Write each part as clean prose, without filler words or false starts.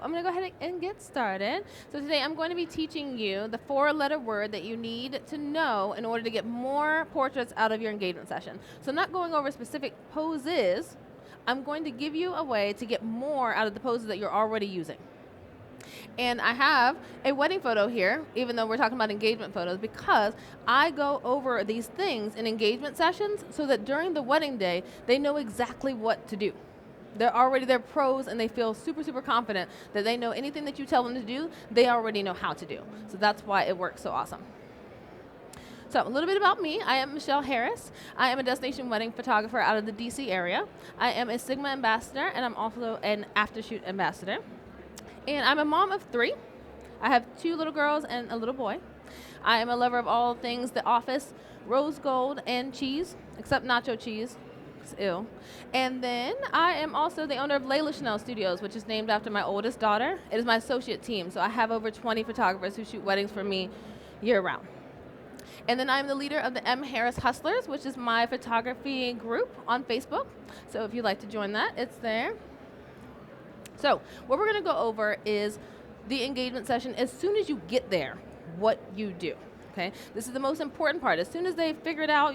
I'm going to go ahead and get started. So today I'm going to be teaching you the 4-letter word that you need to know in order to get more portraits out of your engagement session. So I'm not going over specific poses. I'm going to give you a way to get more out of the poses that you're already using. And I have a wedding photo here, even though we're talking about engagement photos, because I go over these things in engagement sessions so that during the wedding day, they know exactly what to do. They're pros and they feel super, super confident that they know anything that you tell them to do, they already know how to do. So that's why it works so awesome. So a little bit about me. I am Michelle Harris. I am a destination wedding photographer out of the DC area. I am a Sigma ambassador and I'm also an aftershoot ambassador. And I'm a mom of 3. I have 2 little girls and a little boy. I am a lover of all things The Office, rose gold, and cheese, except nacho cheese. It's ill. And then I am also the owner of LASH Studios, which is named after my oldest daughter. It is my associate team, so I have over 20 photographers who shoot weddings for me year-round. And then I'm the leader of the M. Harris Hustlers, which is my photography group on Facebook. So if you'd like to join that, it's there. So what we're going to go over is the engagement session as soon as you get there, what you do. Okay? This is the most important part. As soon as they figured out,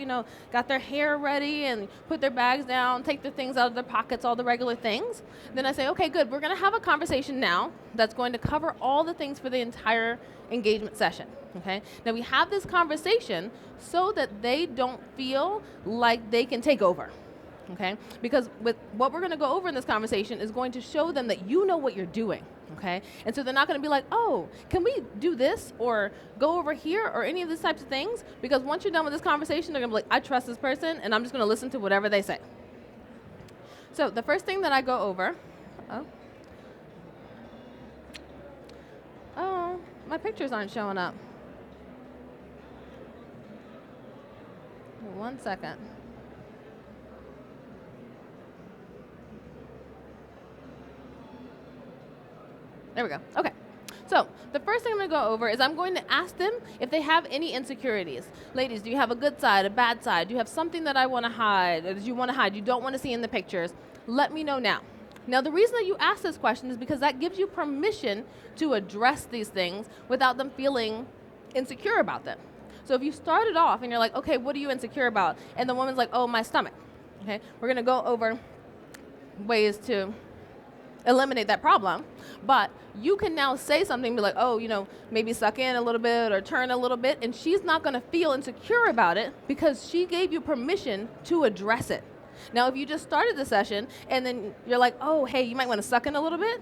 got their hair ready and put their bags down, take their things out of their pockets, all the regular things, then I say, okay, good, we're going to have a conversation now that's going to cover all the things for the entire engagement session. Okay? Now we have this conversation so that they don't feel like they can take over. Okay? Because with what we're going to go over in this conversation is going to show them that you know what you're doing. Okay? And so they're not going to be like, oh, can we do this or go over here or any of these types of things? Because once you're done with this conversation, they're going to be like, I trust this person and I'm just going to listen to whatever they say. So the first thing that I go over, my pictures aren't showing up. 1 second. There we go. Okay. So the first thing I'm going to go over is I'm going to ask them if they have any insecurities. Ladies, do you have a good side, a bad side? Do you have something that I want to hide, or that you want to hide, you don't want to see in the pictures? Let me know now. Now, the reason that you ask this question is because that gives you permission to address these things without them feeling insecure about them. So if you started off and you're like, okay, what are you insecure about? And the woman's like, oh, my stomach. Okay, we're going to go over ways to eliminate that problem, but you can now say something, be like, oh, maybe suck in a little bit or turn a little bit, and she's not going to feel insecure about it because she gave you permission to address it. Now, if you just started the session and then you're like, oh, hey, you might want to suck in a little bit,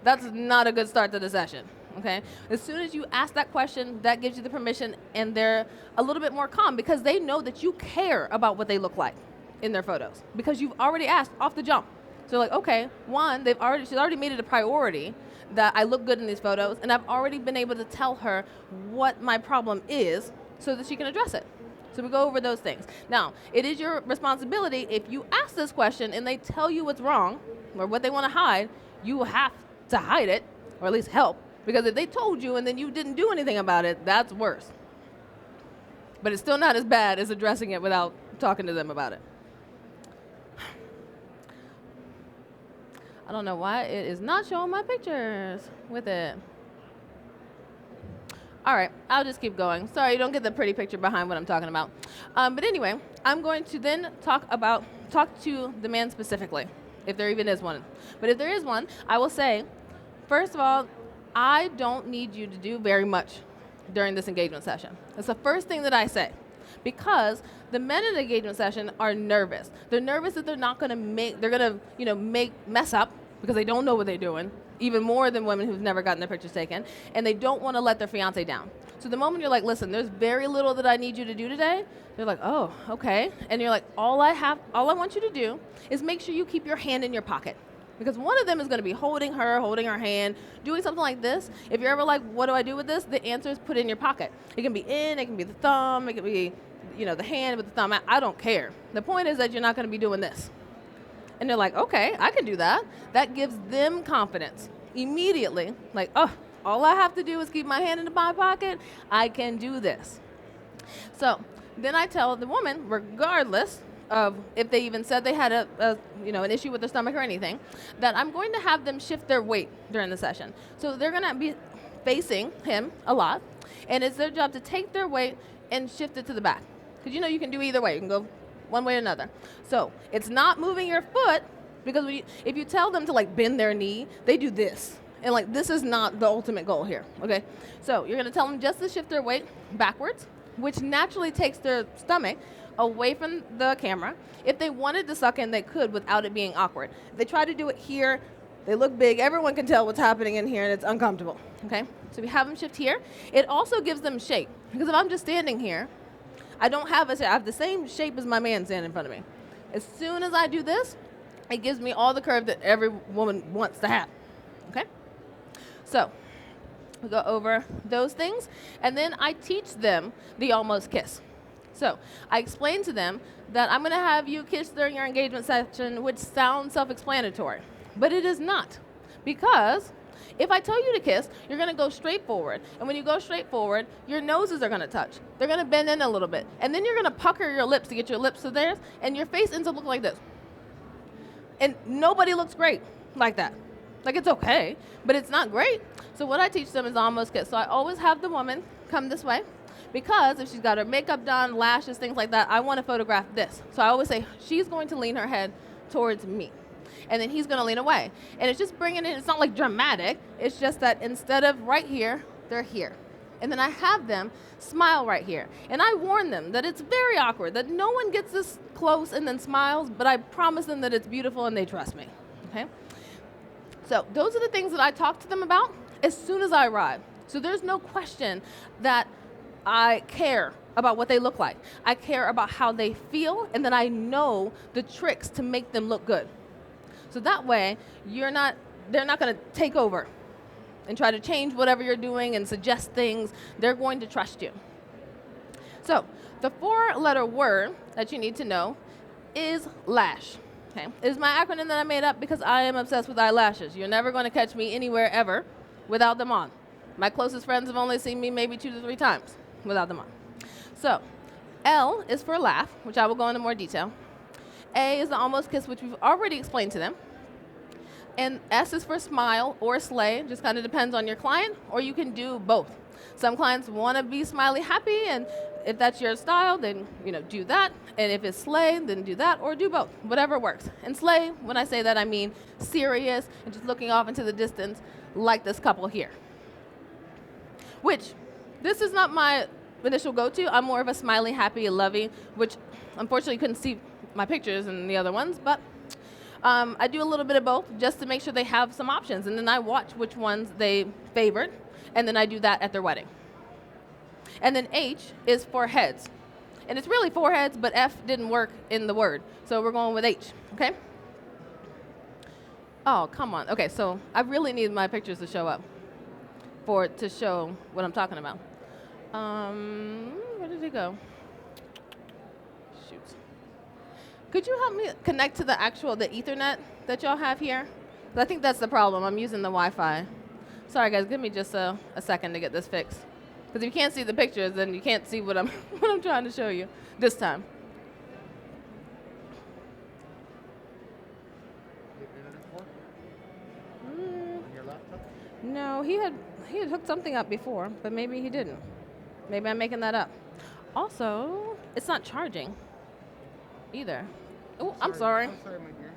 that's not a good start to the session. Okay? As soon as you ask that question, that gives you the permission, and they're a little bit more calm because they know that you care about what they look like in their photos because you've already asked off the jump. So like, okay, one, she's already made it a priority that I look good in these photos, and I've already been able to tell her what my problem is so that she can address it. So we go over those things. Now, it is your responsibility if you ask this question and they tell you what's wrong or what they want to hide, you have to hide it or at least help, because if they told you and then you didn't do anything about it, that's worse. But it's still not as bad as addressing it without talking to them about it. I don't know why it is not showing my pictures with it. All right, I'll just keep going. Sorry, you don't get the pretty picture behind what I'm talking about. But anyway, I'm going to then talk to the man specifically, if there even is one. But if there is one, I will say, first of all, I don't need you to do very much during this engagement session. That's the first thing that I say. Because the men in the engagement session are nervous. They're nervous that they're going to mess up because they don't know what they're doing, even more than women who've never gotten their pictures taken, and they don't want to let their fiance down. So the moment you're like, listen, there's very little that I need you to do today, they're like, oh, okay. And you're like, all I want you to do is make sure you keep your hand in your pocket. Because one of them is going to be holding her hand, doing something like this. If you're ever like, what do I do with this? The answer is put it in your pocket. It can be it can be the thumb, it can be the hand with the thumb. I don't care. The point is that you're not going to be doing this. And they're like, okay, I can do that. That gives them confidence immediately. Like, oh, all I have to do is keep my hand in my pocket. I can do this. So then I tell the woman, regardless of if they even said they had an issue with their stomach or anything, that I'm going to have them shift their weight during the session. So they're going to be facing him a lot, and it's their job to take their weight and shift it to the back. Because you can do either way. You can go one way or another. So it's not moving your foot, because if you tell them to like bend their knee, they do this. And like this is not the ultimate goal here, okay? So you're gonna tell them just to shift their weight backwards, which naturally takes their stomach away from the camera. If they wanted to suck in, they could without it being awkward. If they try to do it here, they look big. Everyone can tell what's happening in here, and it's uncomfortable, okay? So we have them shift here. It also gives them shape, because if I'm just standing here, I have the same shape as my man standing in front of me. As soon as I do this, it gives me all the curve that every woman wants to have, okay? So we go over those things, and then I teach them the almost kiss. So I explain to them that I'm going to have you kiss during your engagement session, which sounds self-explanatory, but it is not, because if I tell you to kiss, you're going to go straight forward, and when you go straight forward, your noses are going to touch. They're going to bend in a little bit, and then you're going to pucker your lips to get your lips to theirs, and your face ends up looking like this. And nobody looks great like that. Like, it's okay, but it's not great. So what I teach them is almost kiss. So I always have the woman come this way, because if she's got her makeup done, lashes, things like that, I want to photograph this. So I always say, she's going to lean her head towards me, and then he's going to lean away. And it's just bringing it, it's not like dramatic. It's just that instead of right here, they're here. And then I have them smile right here. And I warn them that it's very awkward, that no one gets this close and then smiles, but I promise them that it's beautiful and they trust me, okay? So those are the things that I talk to them about as soon as I arrive. So there's no question that I care about what they look like. I care about how they feel, and then I know the tricks to make them look good. So that way, they're not going to take over and try to change whatever you're doing and suggest things. They're going to trust you. So the 4-letter word that you need to know is LASH. Okay? It is my acronym that I made up because I am obsessed with eyelashes. You're never going to catch me anywhere ever without them on. My closest friends have only seen me maybe 2 to 3 times without them on. So L is for laugh, which I will go into more detail. A is the almost kiss, which we've already explained to them. And S is for smile or slay, just kind of depends on your client, or you can do both. Some clients want to be smiley happy, and if that's your style, then do that. And if it's slay, then do that, or do both, whatever works. And slay, when I say that, I mean serious and just looking off into the distance like this couple here. Which, this is not my initial go-to. I'm more of a smiley, happy, lovey, which unfortunately you couldn't see my pictures and the other ones, but I do a little bit of both just to make sure they have some options, and then I watch which ones they favored, and then I do that at their wedding. And then H is for heads, and it's really 4 heads, but F didn't work in the word, so we're going with H, okay? Oh, come on. Okay, so I really need my pictures to show up to show what I'm talking about. Where did it go? Shoot. Could you help me connect to the Ethernet that y'all have here? 'Cause I think that's the problem. I'm using the Wi-Fi. Sorry, guys. Give me just a second to get this fixed. Because if you can't see the pictures, then you can't see what I'm what I'm trying to show you this time. On your laptop? No, he had hooked something up before, but maybe he didn't. Maybe I'm making that up. Also, it's not charging either. Oh, I'm sorry. I'm sorry, my dear.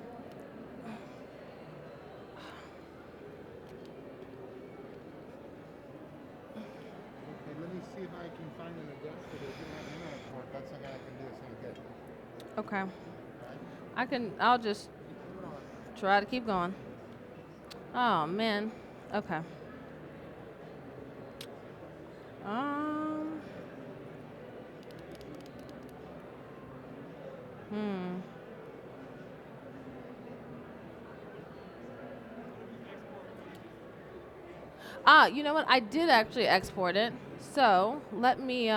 Okay, let me see if I can find an address that they didn't have internet for. That's something I can do as soon as I get it. Okay. I'll just try to keep going. Oh, man. Okay. You know what? I did actually export it. So let me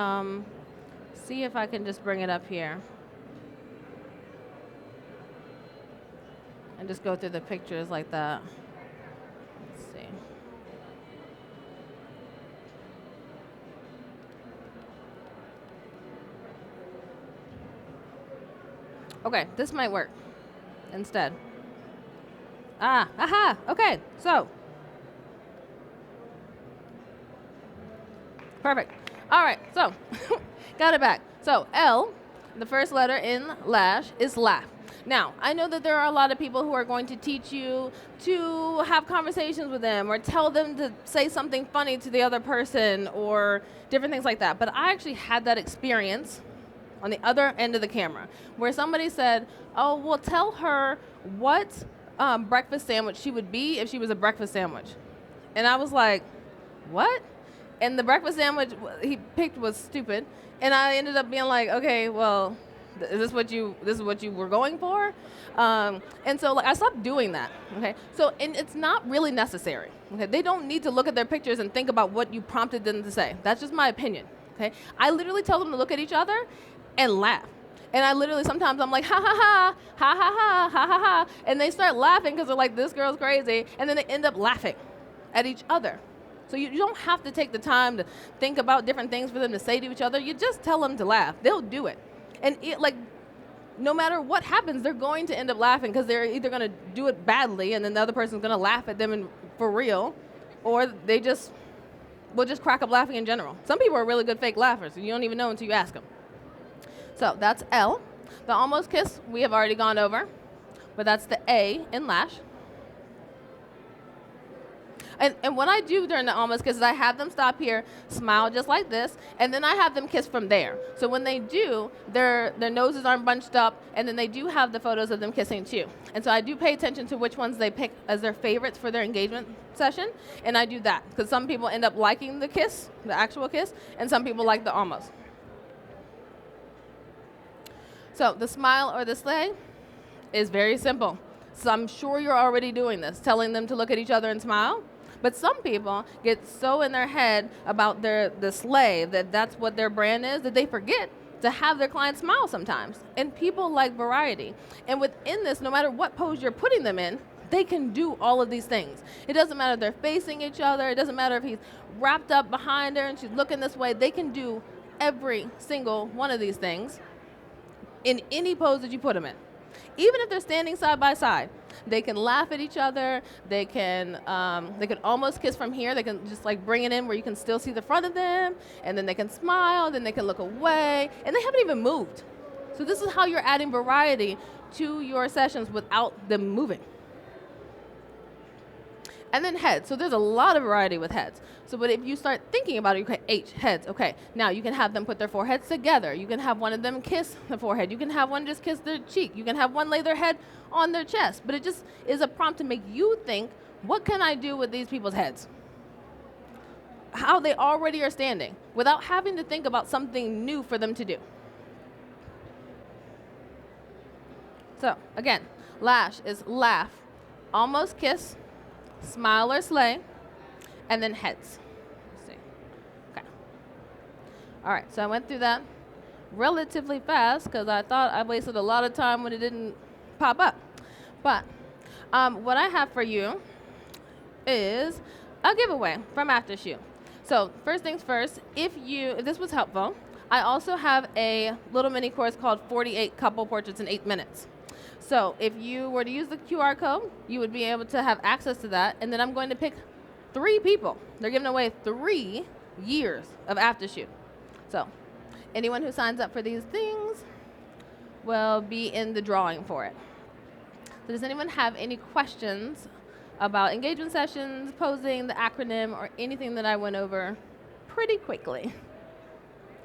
see if I can just bring it up here and just go through the pictures like that. Let's see. Okay, this might work instead. Aha, okay, so. Perfect. All right, so got it back. So L, the first letter in LASH, is laugh. Now, I know that there are a lot of people who are going to teach you to have conversations with them or tell them to say something funny to the other person or different things like that. But I actually had that experience on the other end of the camera where somebody said, oh, well, tell her what breakfast sandwich she would be if she was a breakfast sandwich. And I was like, what? And the breakfast sandwich he picked was stupid. And I ended up being like, okay, well, is this what you were going for? And so like I stopped doing that. Okay. So and it's not really necessary. Okay. They don't need to look at their pictures and think about what you prompted them to say. That's just my opinion. Okay. I literally tell them to look at each other and laugh. And I literally sometimes I'm like ha ha ha ha ha ha ha ha ha, and they start laughing because they're like, this girl's crazy, and then they end up laughing at each other. So you don't have to take the time to think about different things for them to say to each other. You just tell them to laugh. They'll do it. And no matter what happens, they're going to end up laughing because they're either going to do it badly and then the other person's going to laugh at them for real, or they will just crack up laughing in general. Some people are really good fake laughers, and you don't even know until you ask them. So that's L. The almost kiss we have already gone over, but that's the A in LASH. And what I do during the almost kiss is I have them stop here, smile just like this, and then I have them kiss from there. So when they do, their noses aren't bunched up, and then they do have the photos of them kissing too. And so I do pay attention to which ones they pick as their favorites for their engagement session, and I do that because some people end up liking the kiss, the actual kiss, and some people like the almost. So the smile or the slay is very simple. So I'm sure you're already doing this, telling them to look at each other and smile. But some people get so in their head about the slay, that's what their brand is, that they forget to have their clients smile sometimes. And people like variety. And within this, no matter what pose you're putting them in, they can do all of these things. It doesn't matter if they're facing each other. It doesn't matter if he's wrapped up behind her and she's looking this way. They can do every single one of these things in any pose that you put them in. Even if they're standing side by side, they can laugh at each other. They can almost kiss from here. They can just like bring it in where you can still see the front of them, and then they can smile. Then they can look away, and they haven't even moved. So this is how you're adding variety to your sessions without them moving. And then heads. So there's a lot of variety with heads. So but if you start thinking about it, okay, H, heads, okay. Now you can have them put their foreheads together. You can have one of them kiss the forehead. You can have one just kiss their cheek. You can have one lay their head on their chest. But it just is a prompt to make you think, what can I do with these people's heads? How they already are standing without having to think about something new for them to do. So again, lash is laugh, almost kiss, smile or slay, and then heads. Let's see. Okay. All right, so I went through that relatively fast because I thought I wasted a lot of time when it didn't pop up. But what I have for you is a giveaway from AfterShoot. So first things first, if this was helpful, I also have a little mini course called 48 Couple Portraits in 8 Minutes. So if you were to use the QR code, you would be able to have access to that. And then I'm going to pick 3 people. They're giving away 3 years of AfterShoot. So anyone who signs up for these things will be in the drawing for it. So does anyone have any questions about engagement sessions, posing, the acronym, or anything that I went over pretty quickly?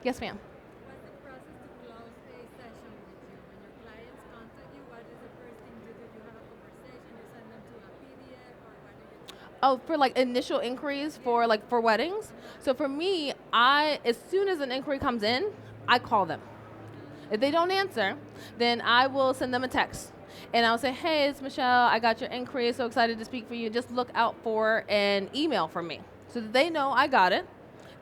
Yes, ma'am. What's the process to close a session with you? When your clients contact you, what is the first thing you do? You have a conversation, you send them to a PDF, or what do you do? Oh, for like initial inquiries for weddings. So for me, as soon as an inquiry comes in, I call them. If they don't answer, then I will send them a text. And I'll say, hey, it's Michelle. I got your inquiry. So excited to speak for you. Just look out for an email from me so that they know I got it.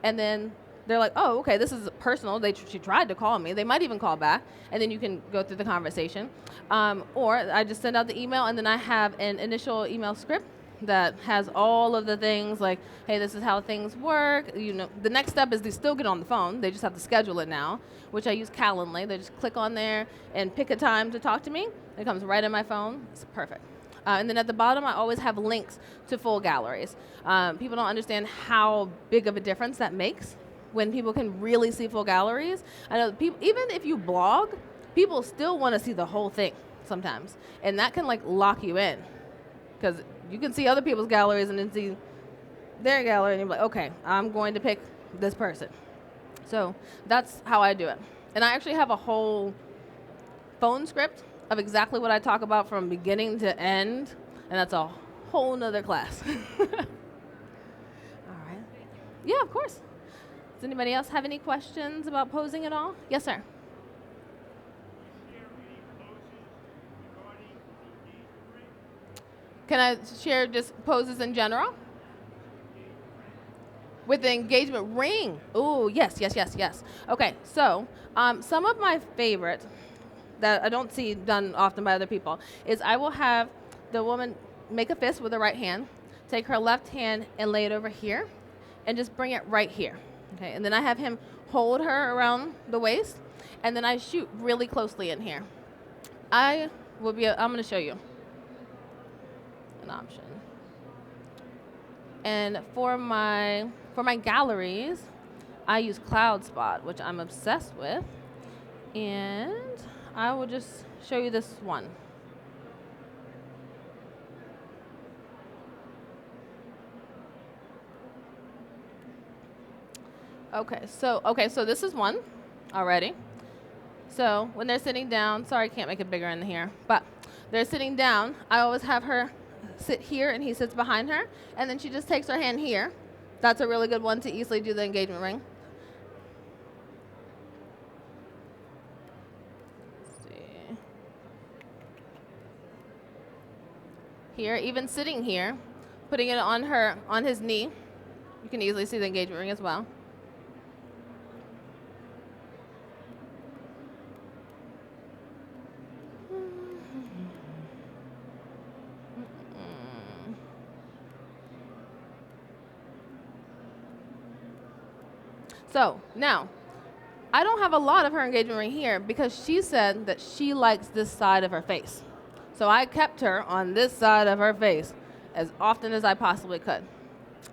And then they're like, oh, okay, this is personal. She tried to call me. They might even call back. And then you can go through the conversation. Or I just send out the email, and then I have an initial email script that has all of the things like, hey, this is how things work. You know, the next step is they still get on the phone. They just have to schedule it now, which I use Calendly. They just click on there and pick a time to talk to me. It comes right in my phone. It's perfect. And then at the bottom, I always have links to full galleries. People don't understand how big of a difference that makes when people can really see full galleries. I know people, even if you blog, people still want to see the whole thing sometimes, and that can like lock you in because you can see other people's galleries and then see their gallery, and you're like, okay, I'm going to pick this person. So that's how I do it. And I actually have a whole phone script of exactly what I talk about from beginning to end, and that's a whole nother class. All right. Yeah, of course. Does anybody else have any questions about posing at all? Yes, sir. Can I share just poses in general? With the engagement ring. Ooh, yes, yes, yes, yes. Okay, so some of my favorites that I don't see done often by other people is I will have the woman make a fist with her right hand, take her left hand and lay it over here, and just bring it right here. Okay, and then I have him hold her around the waist, and then I shoot really closely in here. I'm going to show you an option. And for my galleries, I use Cloud Spot, which I'm obsessed with. And I will just show you this one. Okay, so this is one already. So when they're sitting down, sorry, I can't make it bigger in here, but they're sitting down, I always have her sit here and he sits behind her, and then she just takes her hand here. That's a really good one to easily do the engagement ring. Let's see. Here, even sitting here, putting it on his knee, you can easily see the engagement ring as well. So now, I don't have a lot of her engagement ring here because she said that she likes this side of her face. So I kept her on this side of her face as often as I possibly could.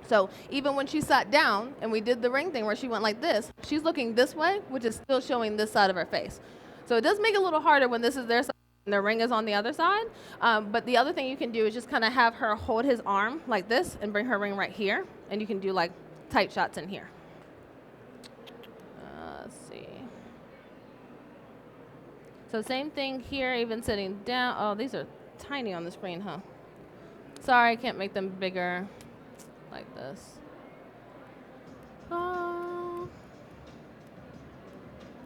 So even when she sat down and we did the ring thing where she went like this, she's looking this way, which is still showing this side of her face. So it does make it a little harder when this is their side and the ring is on the other side. But the other thing you can do is just kind of have her hold his arm like this and bring her ring right here. And you can do like tight shots in here. So same thing here, even sitting down. Oh, these are tiny on the screen, huh? Sorry, I can't make them bigger like this.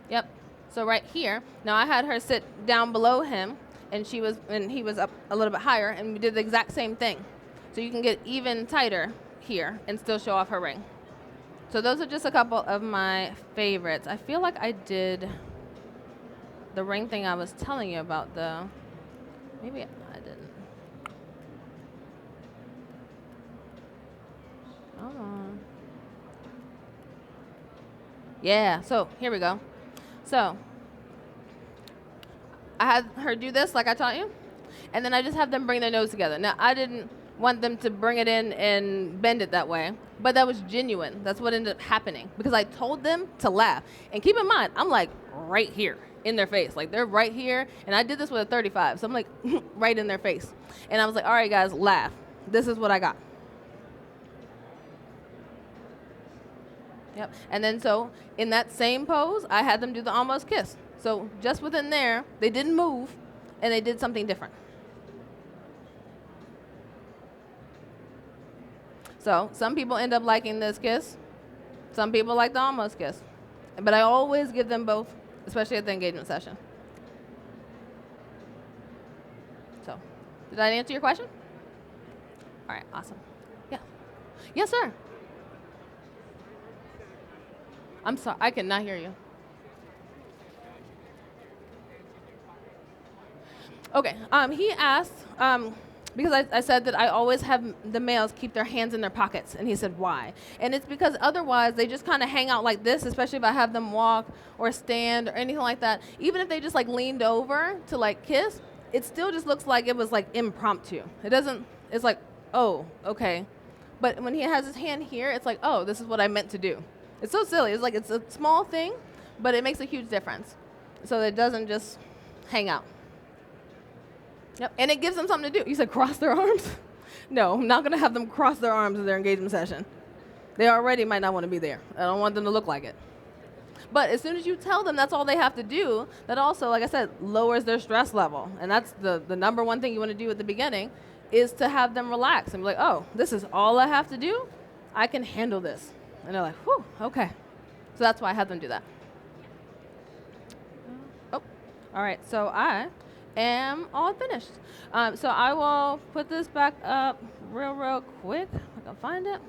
Yep. So right here, now I had her sit down below him, and he was up a little bit higher, and we did the exact same thing. So you can get even tighter here and still show off her ring. So those are just a couple of my favorites. I feel like I did the ring thing I was telling you about, though. Maybe I didn't. Hold on. Yeah, so here we go. So I had her do this like I taught you, and then I just have them bring their nose together. Now, I didn't want them to bring it in and bend it that way, but that was genuine. That's what ended up happening because I told them to laugh. And keep in mind, I'm like right here in their face. Like they're right here, and I did this with a 35, so I'm like right in their face. And I was like, all right, guys, laugh. This is what I got. Yep. And then so in that same pose, I had them do the almost kiss. So just within there, they didn't move, and they did something different. So some people end up liking this kiss. Some people like the almost kiss. But I always give them both, especially at the engagement session. So, did I answer your question? All right, awesome. Yeah. Yes, sir. I'm sorry, I cannot hear you. Okay, he asked, Because I said that I always have the males keep their hands in their pockets. And he said, why? And it's because otherwise they just kind of hang out like this, especially if I have them walk or stand or anything like that. Even if they just like leaned over to like kiss, it still just looks like it was like impromptu. It doesn't, it's like, oh, okay. But when he has his hand here, it's like, oh, this is what I meant to do. It's so silly. It's like it's a small thing, but it makes a huge difference. So it doesn't just hang out. Yep, and it gives them something to do. You said cross their arms? No, I'm not going to have them cross their arms in their engagement session. They already might not want to be there. I don't want them to look like it. But as soon as you tell them that's all they have to do, that also, like I said, lowers their stress level. And that's the number one thing you want to do at the beginning, is to have them relax and be like, oh, this is all I have to do? I can handle this. And they're like, whew, okay. So that's why I had them do that. Oh, all right, so I am all finished. So I will put this back up real quick. I can find it.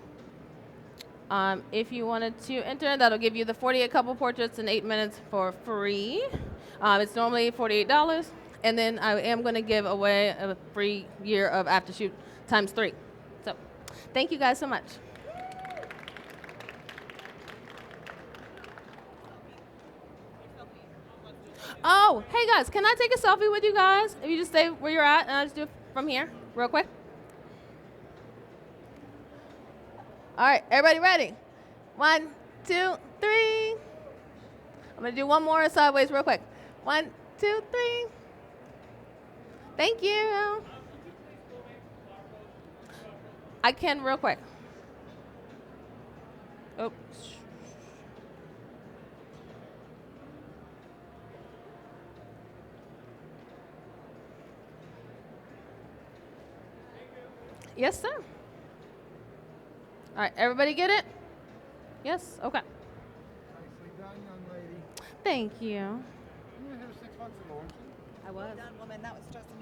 If you wanted to enter, that'll give you the 48 couple portraits in 8 minutes for free. It's normally $48. And then I am going to give away a free year of Aftershoot times 3. So thank you guys so much. Oh, hey guys, can I take a selfie with you guys? If you just stay where you're at, and I'll just do it from here, real quick. All right, everybody ready? 1, 2, 3. I'm gonna do one more sideways real quick. 1, 2, 3. Thank you. I can real quick. Oops. Yes, sir. All right, everybody get it? Yes? Okay. Nicely done, young lady. Thank you. You were here 6 months ago, weren't you? I was. Done, woman. That was just